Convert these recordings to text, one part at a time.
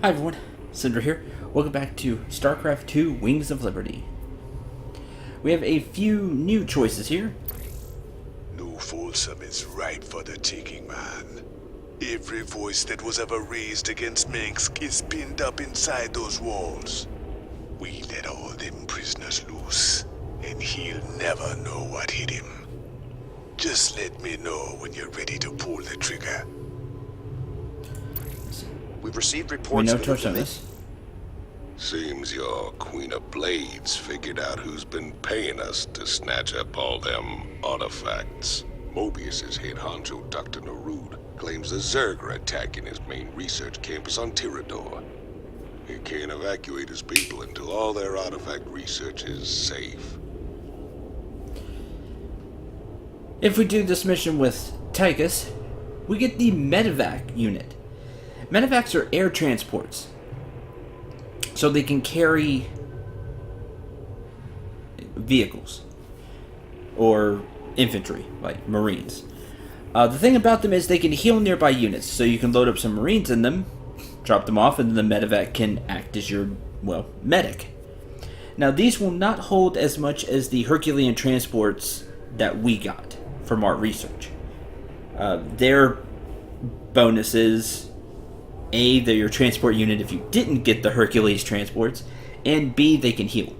Hi everyone, Cendril here. Welcome back to Starcraft 2 Wings of Liberty. We have a few new choices here. New Folsom is ripe for the taking, man. Every voice that was ever raised against Minsk is pinned up inside those walls. We let all them prisoners loose, and he'll never know what hit him. Just let me know when you're ready to pull the trigger. We've received We reports know of touch on this. Seems your Queen of Blades figured out who's been paying us to snatch up all them artifacts. Mobius's head honcho, Dr. Narud, claims the Zerg are attacking his main research campus on Tirador. He can't evacuate his people until all their artifact research is safe. If we do this mission with Tychus, we get the medevac unit. Medevacs are air transports, so they can carry vehicles or infantry, like Marines. The thing about them is they can heal nearby units, so you can load up some Marines in them, drop them off, and then the medevac can act as your, medic. Now, these will not hold as much as the Herculean transports that we got from our research. Their bonuses: A, they're your transport unit if you didn't get the Hercules transports, and B, they can heal.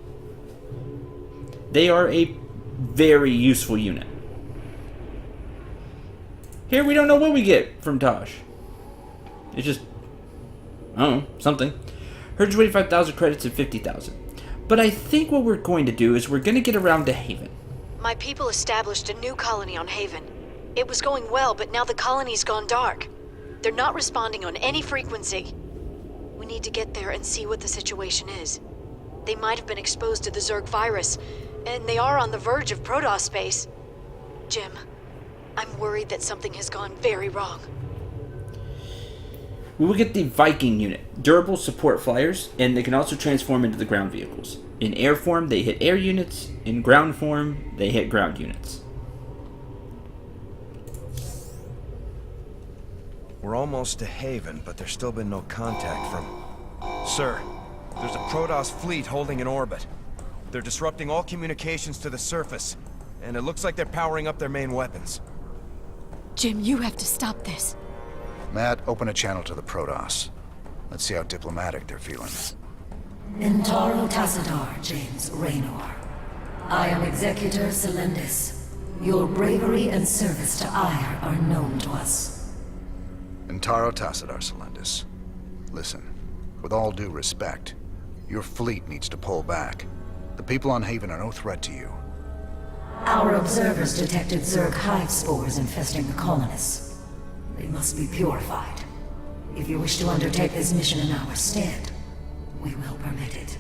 They are a very useful unit. Here, we don't know what we get from Tosh. It's just, I don't know, something. 125,000 credits and 50,000. But I think what we're going to do is we're going to get around to Haven. My people established a new colony on Haven. It was going well, but now the colony's gone dark. They're not responding on any frequency. We need to get there and see what the situation is. They might have been exposed to the Zerg virus, and they are on the verge of Protoss space. Jim, I'm worried that something has gone very wrong. We will get the Viking unit, durable support flyers, and they can also transform into the ground vehicles. In air form, they hit air units. In ground form, they hit ground units. We're almost to Haven, but there's still been no contact from... Sir, there's a Protoss fleet holding in orbit. They're disrupting all communications to the surface, and it looks like they're powering up their main weapons. Jim, you have to stop this. Matt, open a channel to the Protoss. Let's see how diplomatic they're feeling. Intaro Tassadar, James Raynor. I am Executor Celendis. Your bravery and service to Ire are known to us. Intaro Tassadar, Celendis. Listen, with all due respect, your fleet needs to pull back. The people on Haven are no threat to you. Our observers detected Zerg hive spores infesting the colonists. They must be purified. If you wish to undertake this mission in our stead, we will permit it.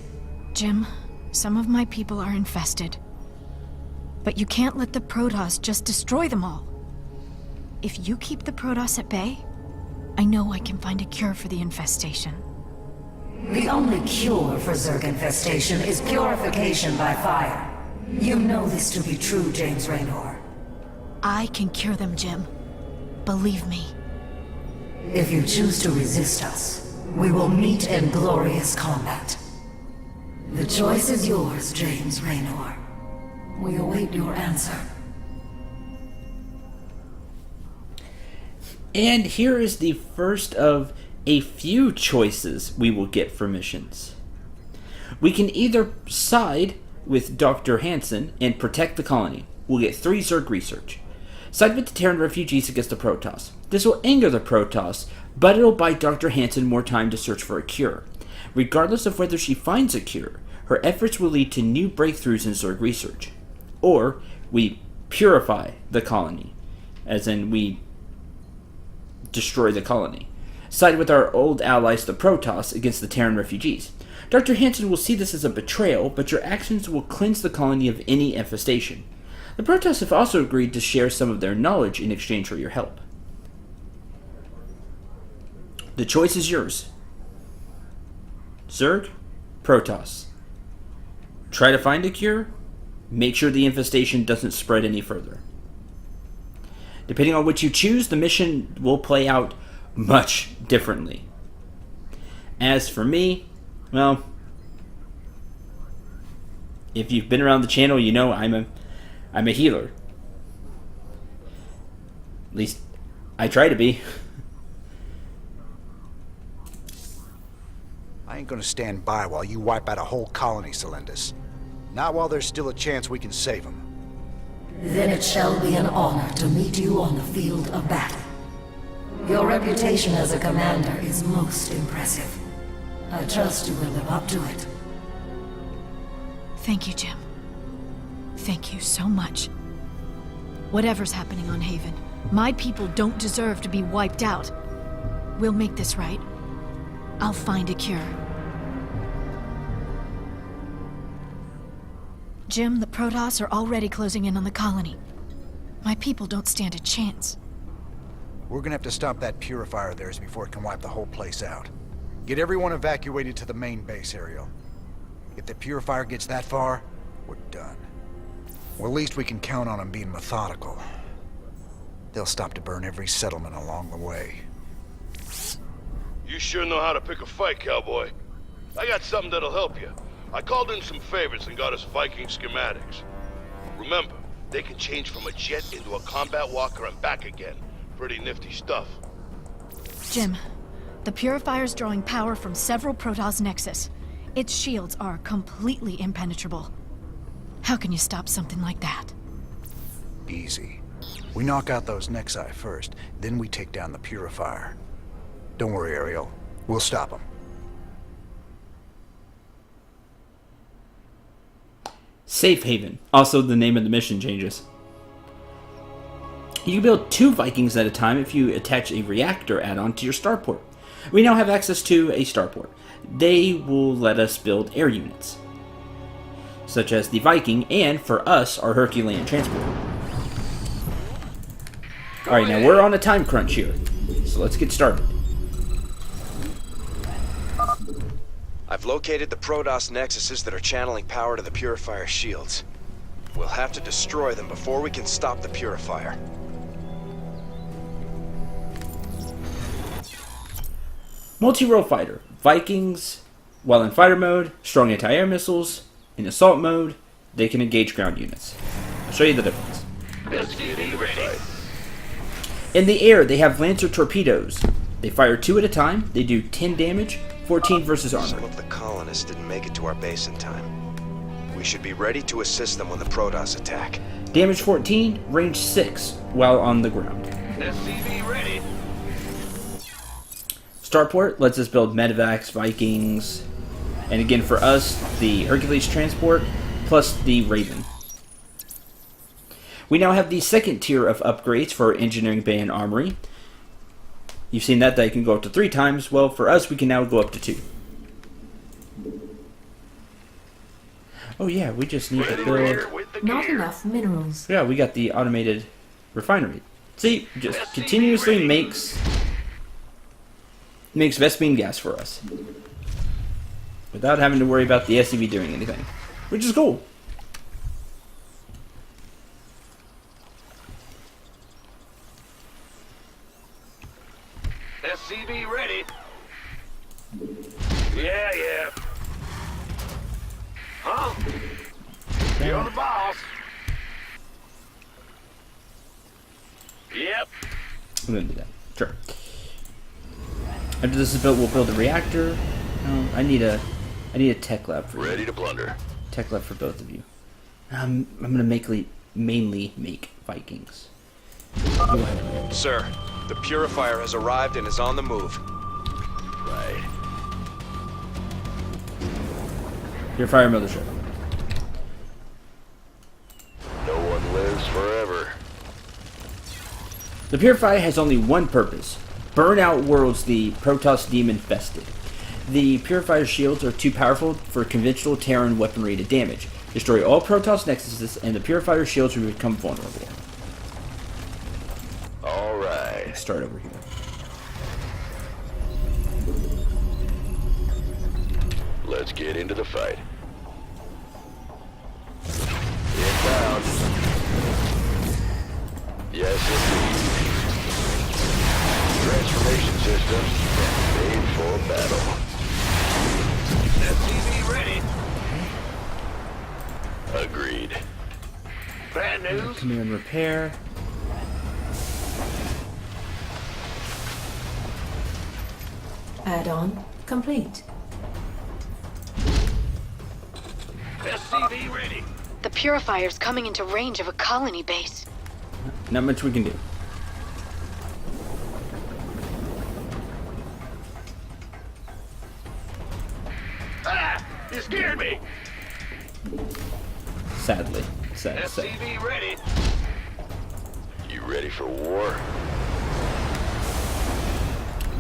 Jim, some of my people are infested. But you can't let the Protoss just destroy them all. If you keep the Protoss at bay, I know I can find a cure for the infestation. The only cure for Zerg infestation is purification by fire. You know this to be true, James Raynor. I can cure them, Jim. Believe me. If you choose to resist us, we will meet in glorious combat. The choice is yours, James Raynor. We await your answer. And here is the first of a few choices we will get for missions. We can either side with Dr. Hansen and protect the colony. We'll get 3 Zerg research. Side with the Terran refugees against the Protoss. This will anger the Protoss, but it'll buy Dr. Hansen more time to search for a cure. Regardless of whether she finds a cure, her efforts will lead to new breakthroughs in Zerg research. Or, we purify the colony, as in we destroy the colony. Side with our old allies, the Protoss, against the Terran refugees. Dr. Hansen will see this as a betrayal, but your actions will cleanse the colony of any infestation. The Protoss have also agreed to share some of their knowledge in exchange for your help. The choice is yours. Zerg, Protoss. Try to find a cure. Make sure the infestation doesn't spread any further. Depending on what you choose, the mission will play out much differently. As for me, well, if you've been around the channel, you know I'm a healer. At least I try to be. I ain't gonna stand by while you wipe out a whole colony, Celendis. Not while there's still a chance we can save them. Then it shall be an honor to meet you on the field of battle. Your reputation as a commander is most impressive. I trust you will live up to it. Thank you, Jim. Thank you so much. Whatever's happening on Haven, my people don't deserve to be wiped out. We'll make this right. I'll find a cure. Jim, the Protoss are already closing in on the colony. My people don't stand a chance. We're gonna have to stop that purifier of theirs before it can wipe the whole place out. Get everyone evacuated to the main base, Ariel. If the purifier gets that far, we're done. Well, at least we can count on them being methodical. They'll stop to burn every settlement along the way. You sure know how to pick a fight, cowboy. I got something that'll help you. I called in some favors and got us Viking schematics. Remember, they can change from a jet into a combat walker and back again. Pretty nifty stuff. Jim, the Purifier's drawing power from several Protoss nexus. Its shields are completely impenetrable. How can you stop something like that? Easy. We knock out those Nexi first, then we take down the Purifier. Don't worry, Ariel. We'll stop them. Safe Haven. Also, the name of the mission changes. You can build 2 Vikings at a time if you attach a reactor add-on to your starport. We now have access to a starport. They will let us build air units, such as the Viking, and for us, our Herculean transport. Alright, now we're on a time crunch here, so let's get started. I've located the Protoss nexuses that are channeling power to the Purifier shields. We'll have to destroy them before we can stop the Purifier. Multi-role fighter. Vikings, while in fighter mode, strong anti-air missiles. In assault mode, they can engage ground units. I'll show you the difference. In the air, they have Lancer torpedoes. They fire 2 at a time. They do 10 damage, 14 versus armor. Some of the colonists didn't make it to our base in time. We should be ready to assist them when the Protoss attack. Damage 14, range 6 while on the ground. SCV ready. Starport lets us build medevacs, Vikings, and again for us, the Hercules transport, plus the Raven. We now have the second tier of upgrades for Engineering Bay and Armory. You've seen that they can go up to 3 times. Well, for us, we can now go up to 2. Oh yeah, we just need to build... Not enough minerals. Yeah, we got the automated refinery. See, just continuously makes Vespene gas for us, without having to worry about the SCV doing anything, which is cool. SCV ready. Yeah. Huh? You're the boss. Yep. I'm gonna do that. Sure. After this is built, we'll build a reactor. I need a tech lab for you. Ready to plunder. Tech lab for both of you. I'm gonna mainly make Vikings. Go ahead. Sir, the Purifier has arrived and is on the move. Right. Purifier mothership. No one lives forever. The Purifier has only one purpose. Burn out worlds the Protoss demon-fested. The Purifier's shields are too powerful for conventional Terran weaponry to damage. Destroy all Protoss nexuses and the Purifier's shields will become vulnerable. Alright. Let's start over here. Let's get into the fight. Inbound. Yes, indeed. Transformation system made for battle. SCV ready. Agreed. Bad news. Come here and repair. Add-on complete. SCV ready. The Purifier's coming into range of a colony base. Not much we can do. Ah! You scared me. Sadly. Sad. SCV ready. You ready for war?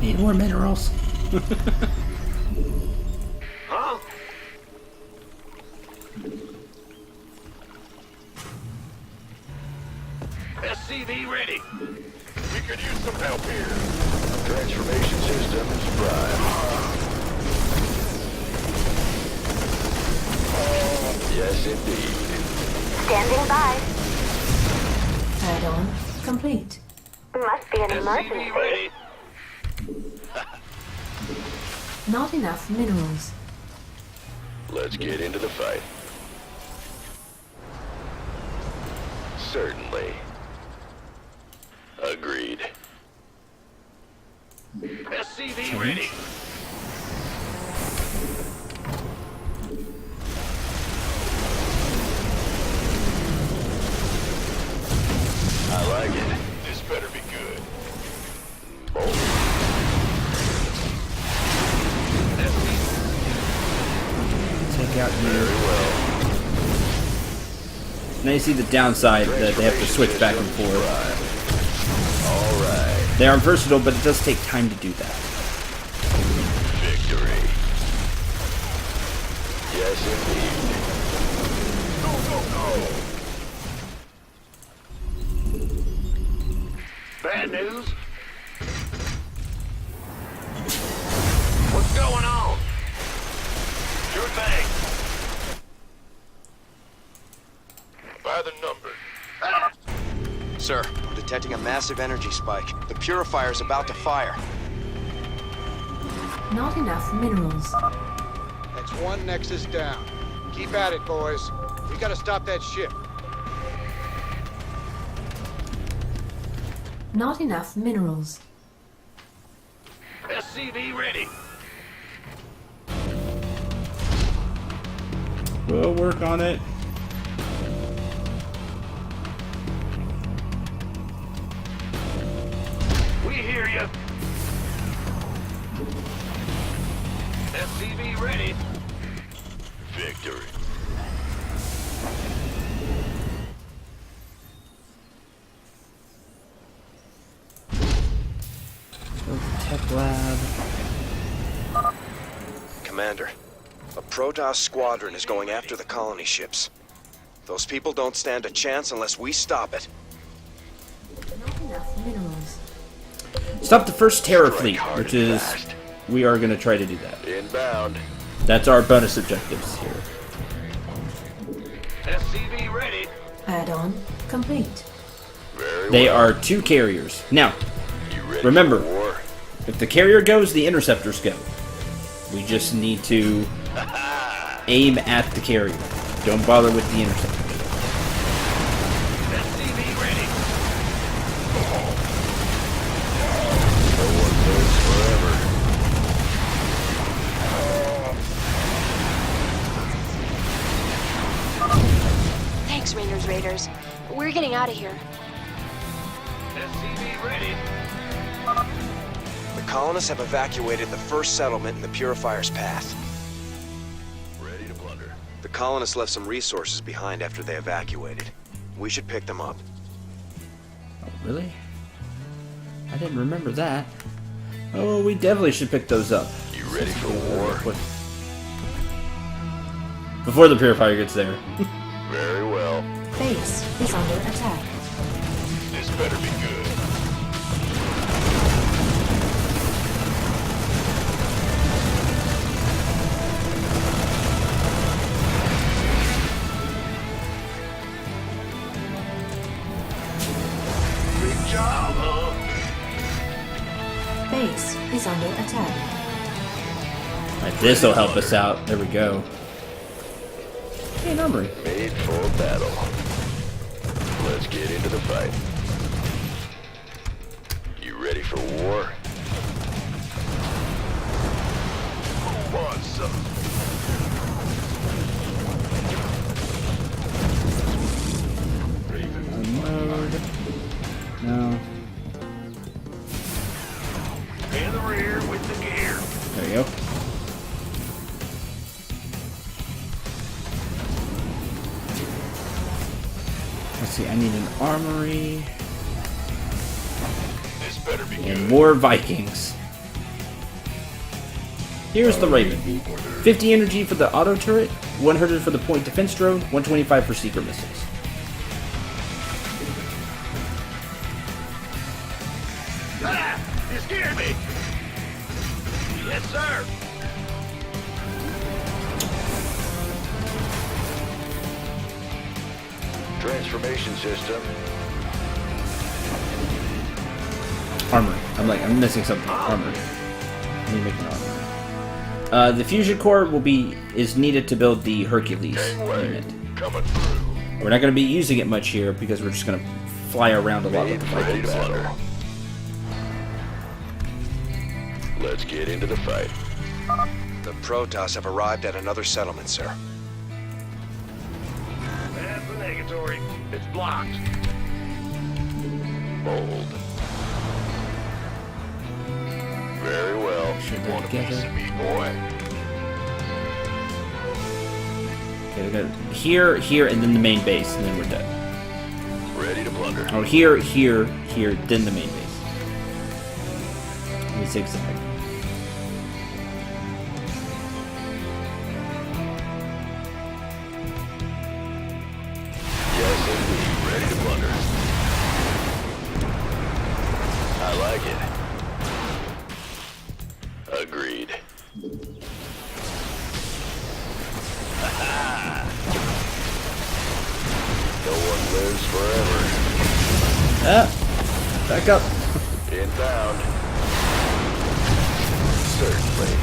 Need more minerals. Huh? SCV ready. We could use some help here. Transformation systems prime. Yes, indeed. Standing by. Add-on complete. Must be an SCV emergency. ready. Not enough minerals. Let's get into the fight. Certainly. Agreed. SCV ready. I like it. This better be good. Bold. Take out Very your... well. Now you see the downside that they have to switch back and forth. All right. They are versatile, but it does take time to do that. Victory. Yes, indeed. Bad news? What's going on? Sure thing. By the number. Ah! Sir, I'm detecting a massive energy spike. The Purifier's about to fire. Not enough minerals. That's one Nexus down. Keep at it, boys. We gotta stop that ship. Not enough minerals. SCV ready. We'll work on it. We hear you. SCV ready. Victory. Go to the tech lab. Commander, a Protoss squadron is going after the colony ships. Those people don't stand a chance unless we stop it. Not enough minerals. Stop the first terror Strike fleet, hard which and is... fast. We are going to try to do that. Inbound. That's our bonus objectives here. SCV ready. Add-on complete. Very They well. are 2 carriers. Now, You ready remember, for war? if the carrier goes, the interceptors go. We just need to aim at the carrier. Don't bother with the interceptors. SCV ready. No one lives forever. Thanks, Raiders. We're getting out of here. SCV ready. The colonists have evacuated the first settlement in the Purifier's path. Ready to plunder. The colonists left some resources behind after they evacuated. We should pick them up. Oh, really? I didn't remember that. Oh, we definitely should pick those up. You ready for war? Before the purifier gets there. Very well. Base is under attack. This better be good. Big job, huh? Base is under attack. Alright, this'll help us out. There we go. Hey, an armory. Made for battle. Let's get into the fight. You ready for war? Come on, son. Mode. No. In the rear with the gear. There you go. Let's see, I need an armory. This better be And good. more Vikings. Here's the Raven. 50 energy for the auto turret, 100 for the point defense drone, 125 for secret missiles. Ah! You scared me! Yes, sir! Transformation system. Armor. I'm missing something. Armor. Let me make an armor. The fusion core is needed to build the Hercules unit. Coming through. We're not going to be using it much here because we're just going to fly around a lot with Made the ready Vikings. to battle. Let's get into the fight. The Protoss have arrived at another settlement, sir. That's the negatory. It's blocked. Bold. Very well. Should Want a together. piece of me, boy? Okay, we got here, and then the main base, and then we're done. Ready to blunder. Oh, here, then the main base. Let me zigzag. Yes, indeed. Ready to blunder. I like it. Agreed. No one lives forever. Ah! Back up! Inbound. Certainly.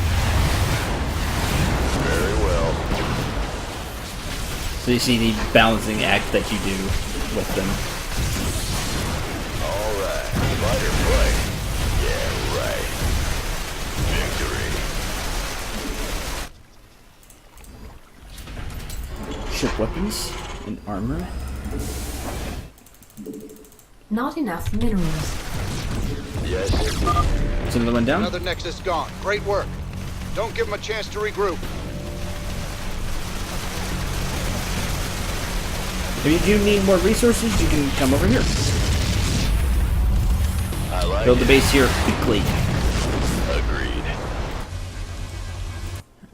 Very well. So you see the balancing act that you do with them. All right. Fight or flight. Yeah, right. Victory. Ship weapons and armor. Not enough minerals. Yes, indeed. Is another one down? Another Nexus gone. Great work. Don't give them a chance to regroup. If you do need more resources, you can come over here. I like Build the it. base here quickly. Agreed.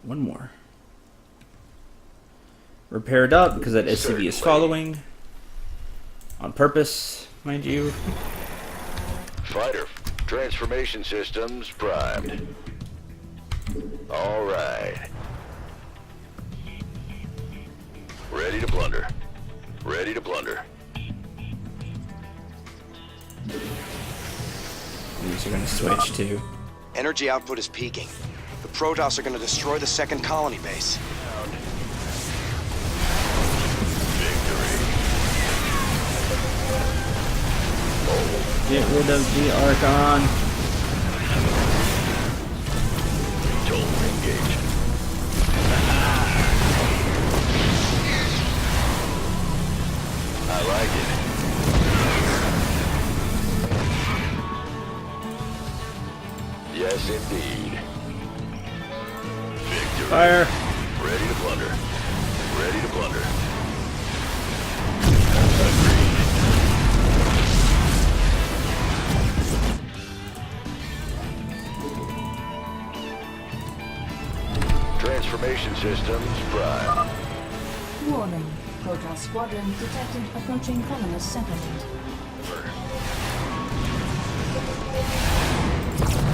One more. Repair it up because that SCV Certainly. is following. On purpose, mind you. Fighter. Transformation systems primed. All right. Ready to blunder. Ready to blunder. These are going to switch too. Energy output is peaking. The Protoss are going to destroy the second colony base. Get rid of the Archon. Total engage. I like it. Yes, indeed. Victory. Fire. Ready to blunder. Ready to blunder. Agreed. Transformation systems prime. Warning. Protoss squadron detected approaching colonist settlement.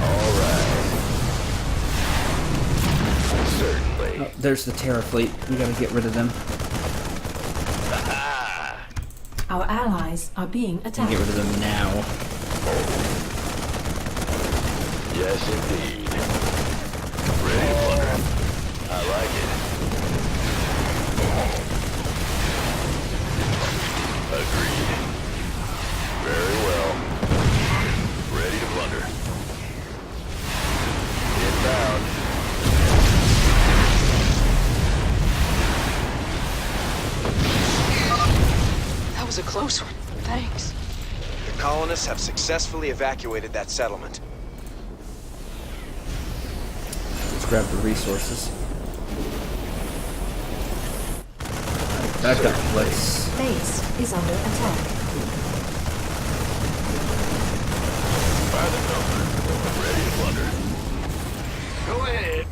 All right. Certainly. Oh, there's the Terra fleet. We gotta get rid of them. Our allies are being And attacked. get rid of them now. Yes, indeed. Ready to blunder. like it. Agreed. Very well. Ready to plunder. Inbound. That was a close one. Thanks. The colonists have successfully evacuated that settlement. Let's grab the resources. Back up, let's... Base is under attack. By the number. Ready to plunder. Go ahead.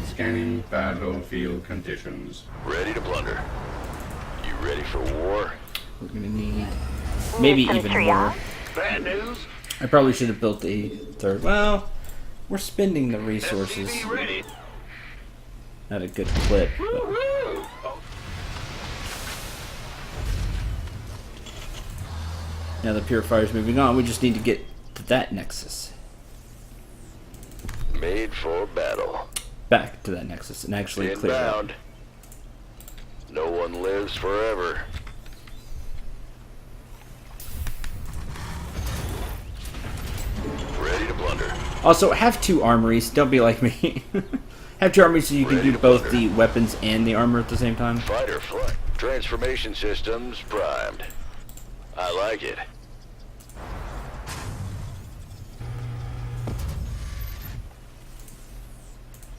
Scanning battlefield conditions. Ready to plunder. You ready for war? We're gonna need maybe even more. Bad news. I probably should have built a third. Well, we're spending the resources SCV ready. at a good clip. But Woo-hoo. now the purifier's moving on. We just need to get to that nexus. Made for battle. Back to that nexus and actually clear it out. Inbound. No one lives forever. Ready to plunder. Also, have two armories. Don't be like me. Have two armories so you can Ready do to both plunder. the weapons and the armor at the same time. Fighter flight. Transformation systems primed. I like it.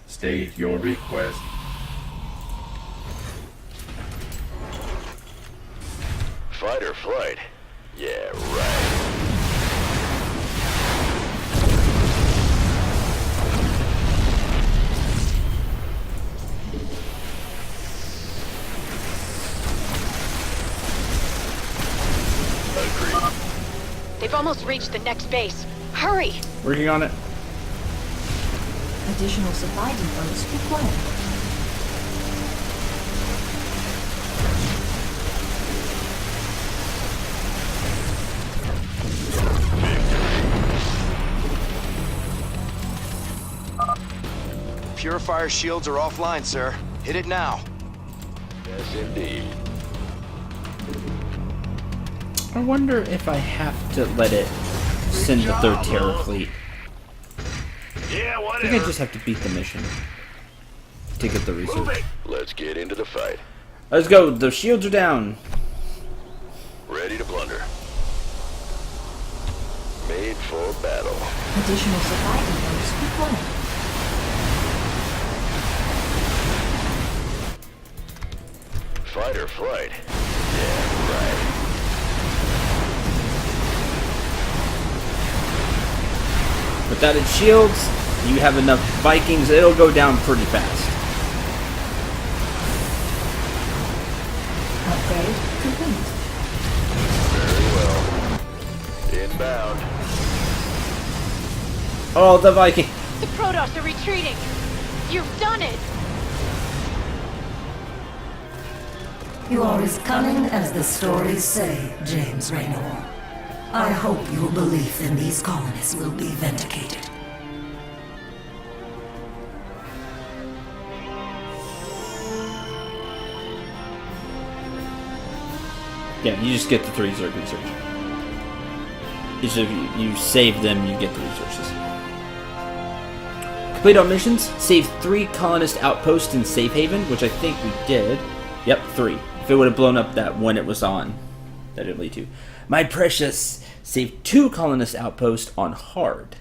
State your request. Fighter flight. Yeah, right. Agreed. They've almost reached the next base. Hurry! Working on it. Additional supply depots required. Purifier shields are offline, sir. Hit it now. Yes, indeed. I wonder if I have to let it send the third terror fleet. Yeah, I whatever. think I just have to beat the mission to get the Move research. it. Let's get into the fight. Let's go. The shields are down. Ready to plunder. Made for battle. Additional supply depots required. Fighter flight. Yeah, right. Without its shields, you have enough Vikings, it'll go down pretty fast. Upgrade complete. Very well. Inbound. Oh, the Viking. The Protoss are retreating! You've done it! You are as cunning as the stories say, James Raynor. I hope your belief in these colonists will be vindicated. Yeah, you just get the 3 Zerg research. If you save them, you get the resources. Complete all missions. Save 3 colonist outposts in Safe Haven, which I think we did. Yep, 3. If it would have blown up that one it was on, that it'd lead to. My precious. Save 2 colonist outposts on hard.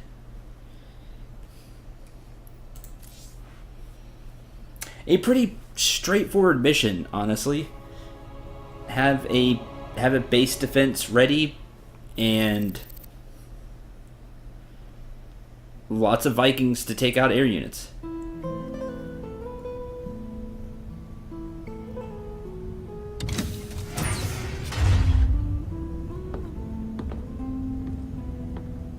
A pretty straightforward mission, honestly. Have a base defense ready and lots of Vikings to take out air units.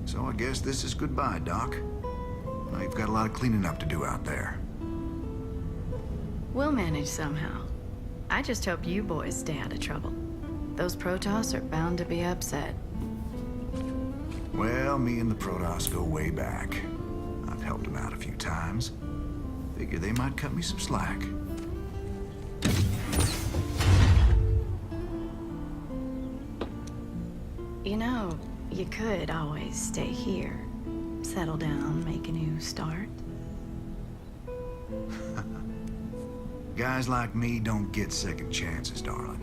So I guess this is goodbye, Doc. Now you've got a lot of cleaning up to do out there. We'll manage somehow. I just hope you boys stay out of trouble. Those Protoss are bound to be upset. Well, me and the Protoss go way back. I've helped them out a few times. Figure they might cut me some slack. You know, you could always stay here. Settle down, make a new start. Guys like me don't get second chances, darling.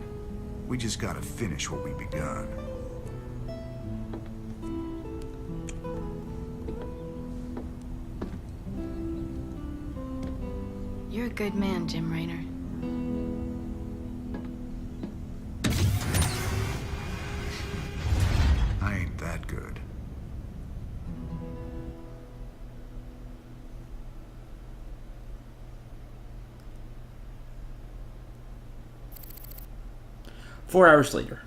We just gotta finish what we begun. You're a good man, Jim Raynor. I ain't that good. Four hours later.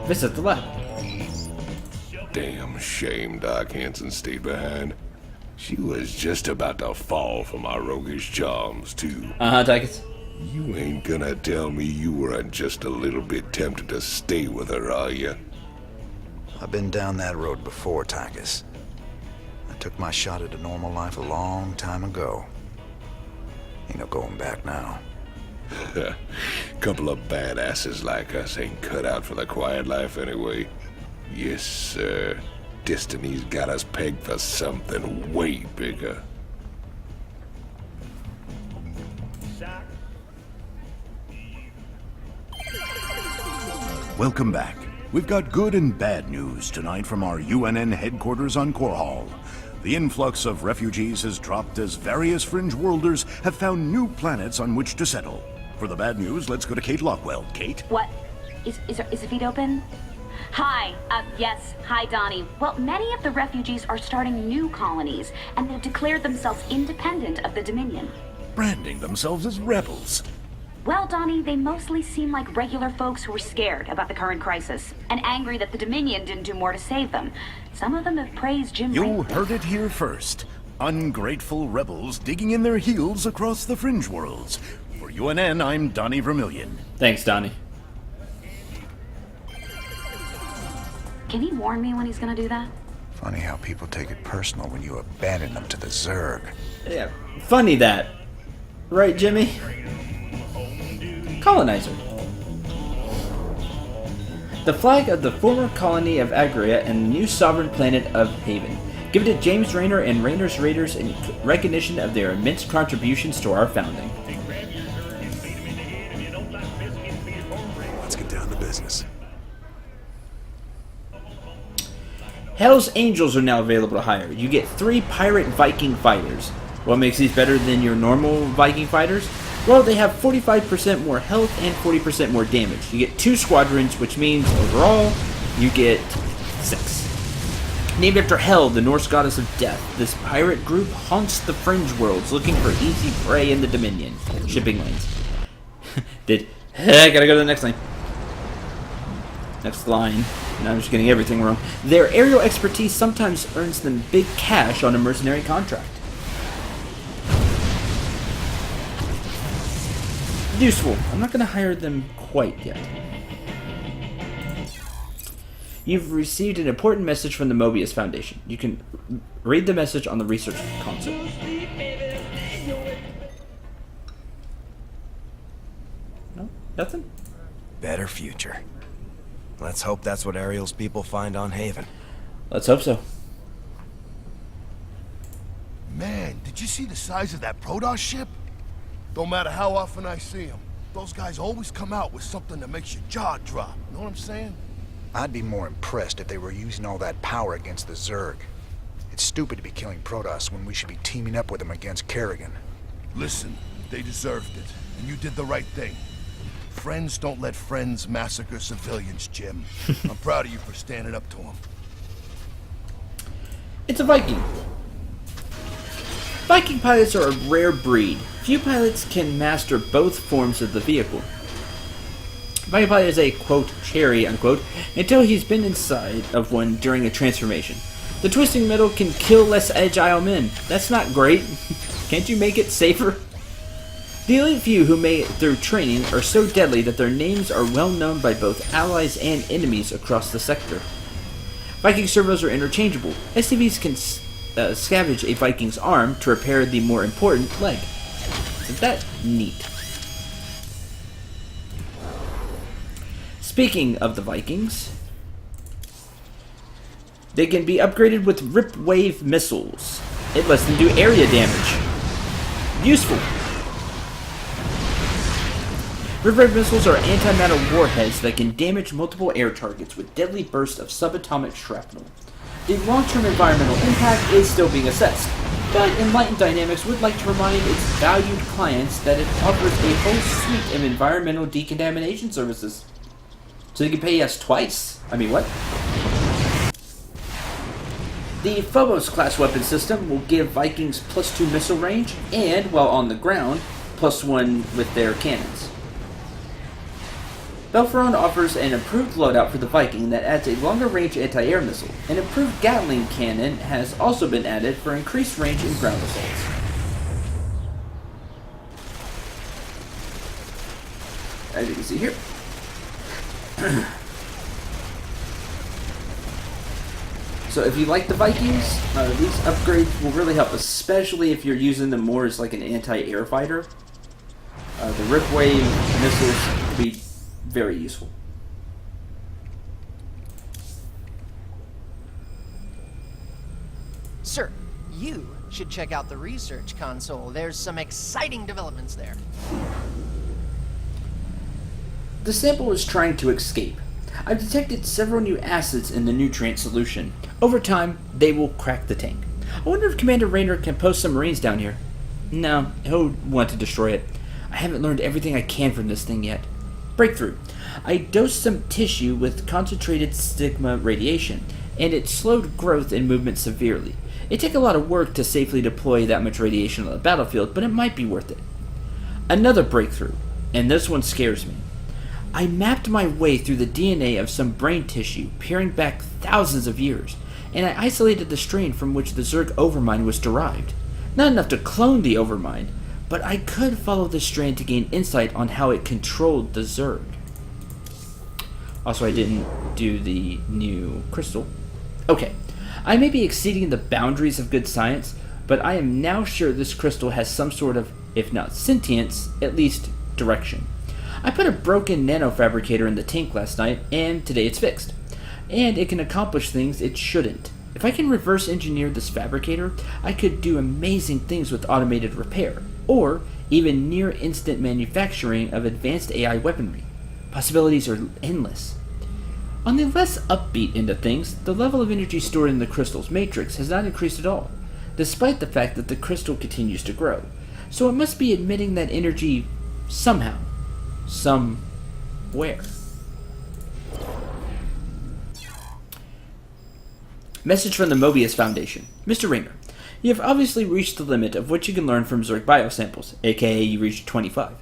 Visit the lab. Damn shame Doc Hanson stayed behind. She was just about to fall for my roguish charms, too. Tychus. You ain't gonna tell me you weren't just a little bit tempted to stay with her, are you? I've been down that road before, Tychus. I took my shot at a normal life a long time ago. Ain't no going back now. Couple of badasses like us ain't cut out for the quiet life anyway. Yes, sir. Destiny's got us pegged for something way bigger. Welcome back. We've got good and bad news tonight from our UNN headquarters on Korhal. The influx of refugees has dropped as various fringe worlders have found new planets on which to settle. For the bad news, let's go to Kate Lockwell. Kate? What? Is the feed open? Hi, yes, hi Donnie. Well, many of the refugees are starting new colonies, and they've declared themselves independent of the Dominion. Branding themselves as rebels. Well, Donnie, they mostly seem like regular folks who are scared about the current crisis, and angry that the Dominion didn't do more to save them. Some of them have praised Jim You heard it here first. Ungrateful rebels digging in their heels across the fringe worlds. For UNN, I'm Donnie Vermillion. Thanks, Donnie. Can he warn me when he's gonna do that? Funny how people take it personal when you abandon them to the Zerg. Yeah, funny that. Right, Jimmy? Colonizer. The flag of the former colony of Agria and the new sovereign planet of Haven. Give it to James Raynor and Raynor's Raiders in recognition of their immense contributions to our founding. Let's get down to business. Hell's Angels are now available to hire. You get 3 pirate Viking fighters. What makes these better than your normal Viking fighters? Well, they have 45% more health and 40% more damage. You get 2 squadrons, which means overall, you get 6. Named after Hel, the Norse goddess of death, this pirate group haunts the fringe worlds looking for easy prey in the Dominion. Shipping lanes. I gotta go to the next line. Next line. Now I'm just getting everything wrong. Their aerial expertise sometimes earns them big cash on a mercenary contract. Useful. I'm not going to hire them quite yet. You've received an important message from the Mobius Foundation. You can read the message on the research console. No? Nothing? Better future. Let's hope that's what Ariel's people find on Haven. Let's hope so. Man, did you see the size of that Protoss ship? Don't matter how often I see them, those guys always come out with something that makes your jaw drop. Know what I'm saying? I'd be more impressed if they were using all that power against the Zerg. It's stupid to be killing Protoss when we should be teaming up with them against Kerrigan. Listen, they deserved it, and you did the right thing. Friends don't let friends massacre civilians, Jim. I'm proud of you for standing up to them. It's a Viking. Viking pilots are a rare breed. Few pilots can master both forms of the vehicle. Viking pilot is a, quote, cherry, unquote, until he's been inside of one during a transformation. The twisting metal can kill less agile men. That's not great. Can't you make it safer? The elite few who made it through training are so deadly that their names are well known by both allies and enemies across the sector. Viking servos are interchangeable. SCVs can scavenge a Viking's arm to repair the more important leg. Isn't that neat? Speaking of the Vikings, they can be upgraded with Rip Wave missiles. It lets them do area damage. Useful. Rip Wave missiles are anti-matter warheads that can damage multiple air targets with deadly bursts of subatomic shrapnel. The long-term environmental impact is still being assessed, but Enlightened Dynamics would like to remind its valued clients that it offers a whole suite of environmental decontamination services. So you can pay us twice? I mean, what? The Phobos class weapon system will give Vikings +2 missile range, and, while on the ground, +1 with their cannons. Belferon offers an improved loadout for the Viking that adds a longer range anti-air missile. An improved Gatling cannon has also been added for increased range in ground assaults. As you can see here. So if you like the Vikings, these upgrades will really help, especially if you're using them more as like an anti-air fighter. The Rip Wave missiles will be very useful. Sir, you should check out the research console. There's some exciting developments there. The sample is trying to escape. I've detected several new acids in the nutrient solution. Over time, they will crack the tank. I wonder if Commander Raynor can post some Marines down here. No, he'll want to destroy it. I haven't learned everything I can from this thing yet. Breakthrough. I dosed some tissue with concentrated stigma radiation, and it slowed growth and movement severely. It took a lot of work to safely deploy that much radiation on the battlefield, but it might be worth it. Another breakthrough, and this one scares me. I mapped my way through the DNA of some brain tissue, peering back thousands of years, and I isolated the strain from which the Zerg Overmind was derived. Not enough to clone the Overmind, but I could follow the strain to gain insight on how it controlled the Zerg. Also, I didn't do the new crystal. Okay, I may be exceeding the boundaries of good science, but I am now sure this crystal has some sort of, if not sentience, at least direction. I put a broken nanofabricator in the tank last night, and today it's fixed. And it can accomplish things it shouldn't. If I can reverse engineer this fabricator, I could do amazing things with automated repair, or even near instant manufacturing of advanced AI weaponry. Possibilities are endless. On the less upbeat end of things, the level of energy stored in the crystal's matrix has not increased at all, despite the fact that the crystal continues to grow. So it must be emitting that energy somehow. Somewhere. Message from the Mobius Foundation. Mr. Raynor, you have obviously reached the limit of what you can learn from Zerg biosamples, aka you reached 25.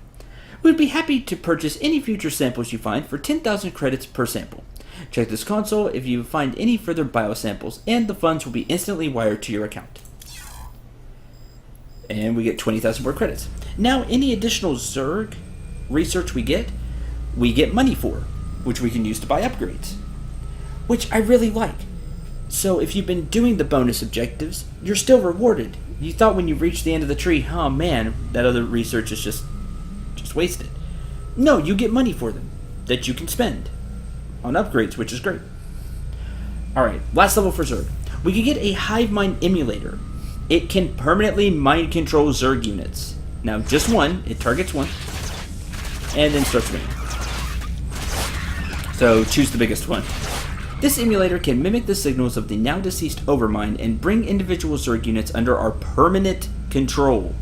We would be happy to purchase any future samples you find for 10,000 credits per sample. Check this console if you find any further biosamples, and the funds will be instantly wired to your account. And we get 20,000 more credits. Now, any additional Zerg research we get money for, which we can use to buy upgrades, which I really like. So if you've been doing the bonus objectives, you're still rewarded. You thought when you reached the end of the tree, oh man, that other research is just wasted. No, you get money for them that you can spend on upgrades, which is great. Alright, last level for Zerg. We can get a hive mind emulator. It can permanently mind control Zerg units. Now, just one, it targets one, and then starts winning. So choose the biggest one. This emulator can mimic the signals of the now deceased Overmind and bring individual Zerg units under our permanent control.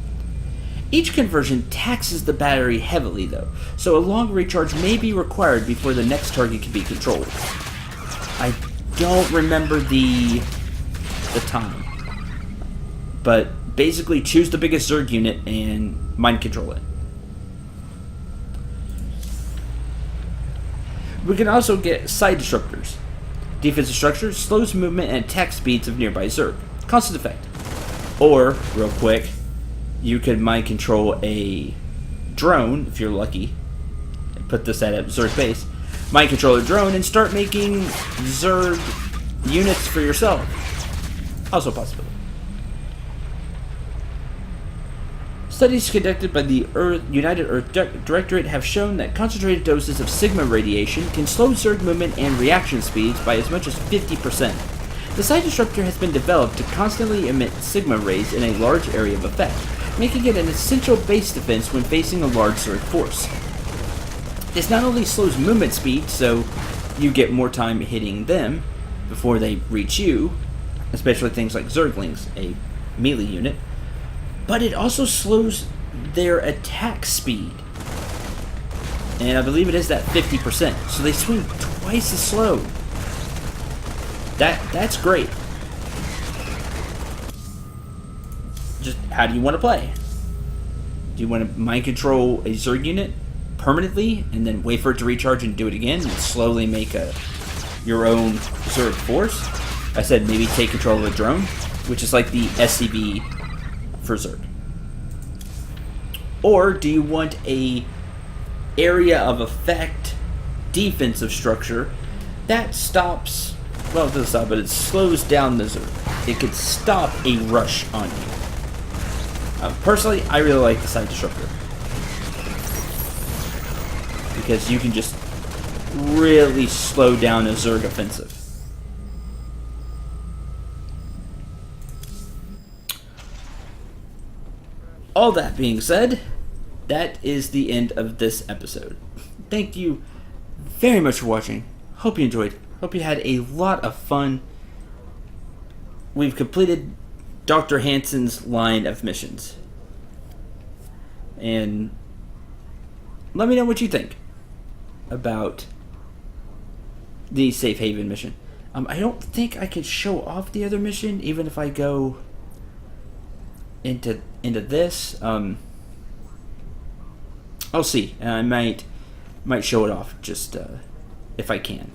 Each conversion taxes the battery heavily though, so a long recharge may be required before the next target can be controlled. I don't remember the time, but basically choose the biggest Zerg unit and mind control it. We can also get side disruptors. Defensive structure slows movement and attack speeds of nearby Zerg. Constant effect. Or, real quick, you could mind control a drone, if you're lucky, and put this at a Zerg base, mind control a drone and start making Zerg units for yourself. Also a possibility. Studies conducted by the United Earth Directorate have shown that concentrated doses of Sigma radiation can slow Zerg movement and reaction speeds by as much as 50%. The Psi Disruptor has been developed to constantly emit Sigma rays in a large area of effect, making it an essential base defense when facing a large Zerg force. This not only slows movement speed, so you get more time hitting them before they reach you, especially things like Zerglings, a melee unit, but it also slows their attack speed. And I believe it is that 50%, so they swing twice as slow. That's great. Just how do you want to play? Do you want to mind control a Zerg unit permanently and then wait for it to recharge and do it again and slowly make your own Zerg force? I said maybe take control of a drone, which is like the SCV for Zerg. Or do you want a area of effect defensive structure that stops, well, it doesn't stop, but it slows down the Zerg. It could stop a rush on you. Personally, I really like the Psi Disruptor, because you can just really slow down a Zerg offensive. All that being said, that is the end of this episode. Thank you very much for watching. Hope you enjoyed. Hope you had a lot of fun. We've completed Dr. Hansen's line of missions. And let me know what you think about the Safe Haven mission. I don't think I can show off the other mission, even if I go into this. I'll see. I might show it off just if I can,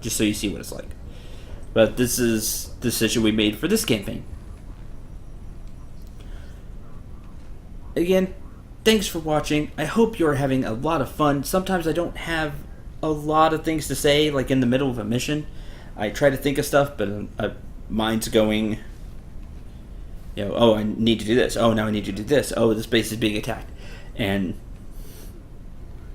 just so you see what it's like. But this is the decision we made for this campaign. Again, thanks for watching. I hope you're having a lot of fun. Sometimes I don't have a lot of things to say, like in the middle of a mission. I try to think of stuff, but mine's going, oh, I need to do this. Oh, now I need to do this. Oh, this base is being attacked. And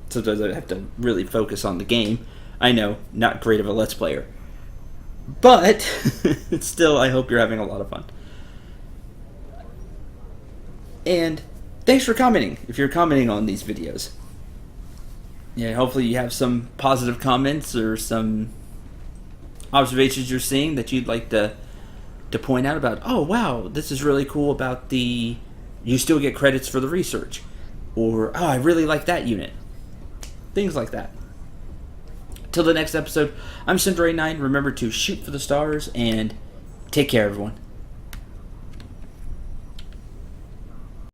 sometimes I have to really focus on the game. I know, not great of a Let's Player. But, still, I hope you're having a lot of fun. And thanks for commenting, if you're commenting on these videos. Yeah, hopefully you have some positive comments or some observations you're seeing that you'd like to point out about, oh, wow, this is really cool about you still get credits for the research. Or, oh, I really like that unit. Things like that. Till the next episode, I'm Cendril. Remember to shoot for the stars and take care, everyone.